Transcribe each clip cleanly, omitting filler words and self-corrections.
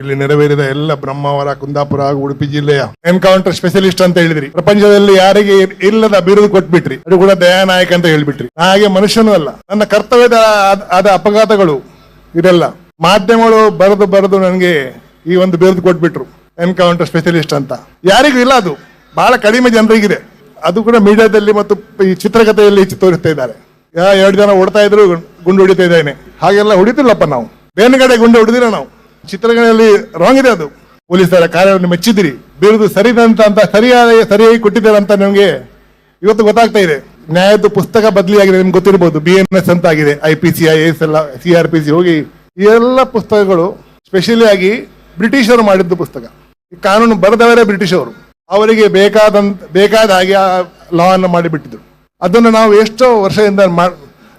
ಇಲ್ಲಿ ನೆರವೇರಿದ ಎಲ್ಲ ಬ್ರಹ್ಮಾವರ, ಕುಂದಾಪುರ ಹಾಗೂ ಉಡುಪಿ ಜಿಲ್ಲೆಯ ಎನ್ಕೌಂಟರ್ ಸ್ಪೆಷಲಿಸ್ಟ್ ಅಂತ ಹೇಳಿದ್ರಿ. ಪ್ರಪಂಚದಲ್ಲಿ ಯಾರಿಗೆ ಇಲ್ಲದ ಬಿರುದು ಕೊಟ್ಬಿಟ್ರಿ, ಅದು ಕೂಡ ದಯಾನಾಯಕ ಅಂತ ಹೇಳ್ಬಿಟ್ರಿ. ಹಾಗೆ ಮನುಷ್ಯನೂ ಅಲ್ಲ, ನನ್ನ ಕರ್ತವ್ಯದ ಆದ ಅಪಘಾತಗಳು ಇದೆಲ್ಲ ಮಾಧ್ಯಮಗಳು ಬರೆದು ನನಗೆ ಈ ಒಂದು ಬಿರುದು ಕೊಟ್ಬಿಟ್ರು, ಎನ್ಕೌಂಟರ್ ಸ್ಪೆಷಲಿಸ್ಟ್ ಅಂತ. ಯಾರಿಗೂ ಇಲ್ಲ, ಅದು ಬಹಳ ಕಡಿಮೆ ಜನರಿಗಿದೆ. ಅದು ಕೂಡ ಮೀಡಿಯಾದಲ್ಲಿ ಮತ್ತು ಈ ಚಿತ್ರಕಥೆಯಲ್ಲಿ ತೋರಿಸ್ತಾ ಇದ್ದಾರೆ. 2 ಜನ ಓಡ್ತಾ ಇದ್ರು, ಗುಂಡು ಹೊಡಿತಾ ಇದ್ದೇನೆ, ಹಾಗೆಲ್ಲ ಹೊಡಿತಿಲ್ಲಪ್ಪ ನಾವು. ಬೇರೆಗಡೆ ಗುಂಡು ಹೊಡೆದಿಲ್ಲ ನಾವು. ಚಿತ್ರಗಳಲ್ಲಿ ರಾಂಗ್ ಇದೆ ಅದು. ಪೊಲೀಸರ ಕಾರ್ಯವನ್ನು ಮೆಚ್ಚಿದಿರಿ, ಬಿರುದು ಸರಿಯಾಗಿ ಕೊಟ್ಟಿದ್ದಾರೆ ಅಂತ ನಿಮ್ಗೆ ಇವತ್ತು ಗೊತ್ತಾಗ್ತಾ ಇದೆ. ನ್ಯಾಯದ ಪುಸ್ತಕ ಬದಲಿಯಾಗಿದೆ, ನಿಮ್ಗೆ ಗೊತ್ತಿರಬಹುದು. BNS ಅಂತ ಆಗಿದೆ, IPC, IAS ಎಲ್ಲ, CRPC ಹೋಗಿ ಈ ಎಲ್ಲ ಪುಸ್ತಕಗಳು ಸ್ಪೆಷಲಿ ಆಗಿ ಬ್ರಿಟಿಷರು ಮಾಡಿದ್ದು ಪುಸ್ತಕ. ಈ ಕಾನೂನು ಬರೆದವರೇ ಬ್ರಿಟಿಷರು. ಅವರಿಗೆ ಬೇಕಾದ ಹಾಗೆ ಆ ಲಾ ಅನ್ನು ಮಾಡಿಬಿಟ್ಟಿದ್ರು. ಅದನ್ನು ನಾವು ಎಷ್ಟೋ ವರ್ಷದಿಂದ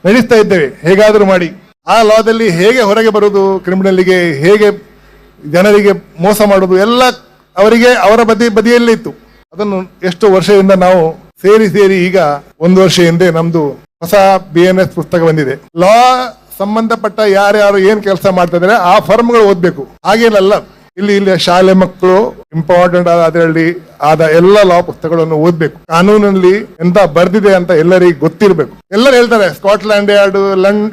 ನಡೆಸ್ತಾ ಇದ್ದೇವೆ, ಹೇಗಾದರೂ ಮಾಡಿ. ಆ ಲಾದಲ್ಲಿ ಹೇಗೆ ಹೊರಗೆ ಬರುವುದು, ಕ್ರಿಮಿನಲ್ಗೆ ಹೇಗೆ ಜನರಿಗೆ ಮೋಸ ಮಾಡುವುದು ಎಲ್ಲ ಅವರಿಗೆ ಅವರ ಬದಿಯಲ್ಲೇ ಇತ್ತು. ಅದನ್ನು ಎಷ್ಟೋ ವರ್ಷದಿಂದ ನಾವು ಸೇರಿ ಈಗ 1 ವರ್ಷ ಹಿಂದೆ ನಮ್ದು ಹೊಸ BNS ಪುಸ್ತಕ ಬಂದಿದೆ. ಲಾ ಸಂಬಂಧಪಟ್ಟ ಯಾರ್ಯಾರು ಏನ್ ಕೆಲಸ ಮಾಡ್ತಾ ಇದ್ದಾರೆ ಆ ಫರ್ಮ್ಗಳು ಓದ್ಬೇಕು. ಹಾಗೇನಲ್ಲ, ಇಲ್ಲಿ ಶಾಲೆ ಮಕ್ಕಳು ಇಂಪಾರ್ಟೆಂಟ್ ಅದರಲ್ಲಿ ಆದ ಎಲ್ಲ ಲಾ ಪುಸ್ತಕಗಳನ್ನು ಓದ್ಬೇಕು. ಕಾನೂನಲ್ಲಿ ಎಂತ ಬರ್ದಿದೆ ಅಂತ ಎಲ್ಲರಿಗೂ ಗೊತ್ತಿರ್ಬೇಕು. ಎಲ್ಲರೂ ಹೇಳ್ತಾರೆ ಸ್ಕಾಟ್ಲ್ಯಾಂಡ್ ಯಾರ್ಡ್,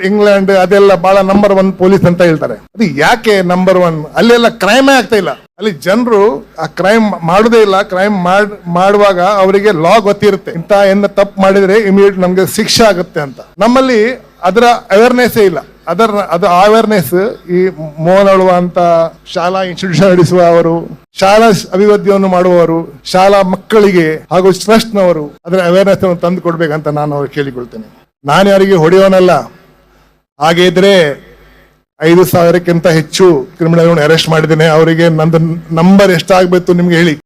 ಇಂಗ್ಲೆಂಡ್ ಅದೆಲ್ಲ ಬಹಳ ನಂಬರ್ 1 ಪೊಲೀಸ್ ಅಂತ ಹೇಳ್ತಾರೆ. ಅದು ಯಾಕೆ ನಂಬರ್ 1? ಅಲ್ಲೆಲ್ಲ ಕ್ರೈಮೇ ಆಗ್ತಾ ಇಲ್ಲ. ಅಲ್ಲಿ ಜನರು ಆ ಕ್ರೈಮ್ ಮಾಡುದೇ ಇಲ್ಲ. ಕ್ರೈಮ್ ಮಾಡುವಾಗ ಅವರಿಗೆ ಲಾ ಗೊತ್ತಿರುತ್ತೆ, ಇಂತ ತಪ್ಪು ಮಾಡಿದ್ರೆ ಇಮಿಡಿಯೇಟ್ ನಮ್ಗೆ ಶಿಕ್ಷೆ ಆಗುತ್ತೆ ಅಂತ. ನಮ್ಮಲ್ಲಿ ಅದರ ಅವೇರ್ನೆಸ್ ಇಲ್ಲ. ಅದು ಅವೇರ್ನೆಸ್ ಈ ಮೋಹನ್ ಅಳುವ ಅಂತ ಶಾಲಾ ಇನ್ಸ್ಟಿಟ್ಯೂಷನ್ ನಡೆಸುವ ಅವರು, ಶಾಲಾ ಅಭಿವೃದ್ಧಿಯನ್ನು ಮಾಡುವವರು, ಶಾಲಾ ಮಕ್ಕಳಿಗೆ ಹಾಗೂ ಟ್ರಸ್ಟ್ನವರು ಅದರ ಅವೇರ್ನೆಸ್ ಅನ್ನು ತಂದು ಕೊಡ್ಬೇಕಂತ ನಾನು ಅವ್ರಿಗೆ ಕೇಳಿಕೊಳ್ತೇನೆ. ನಾನು ಯಾರಿಗೆ ಹೊಡೆಯೋನಲ್ಲ. ಹಾಗೆ ಇದ್ರೆ 5,000ಕ್ಕಿಂತ ಹೆಚ್ಚು ಕ್ರಿಮಿನಲ್ಗಳನ್ನು ಅರೆಸ್ಟ್ ಮಾಡಿದ್ದೇನೆ. ಅವರಿಗೆ ನಂದು ನಂಬರ್ ಎಷ್ಟಾಗಬೇಕು ನಿಮ್ಗೆ ಹೇಳಿ.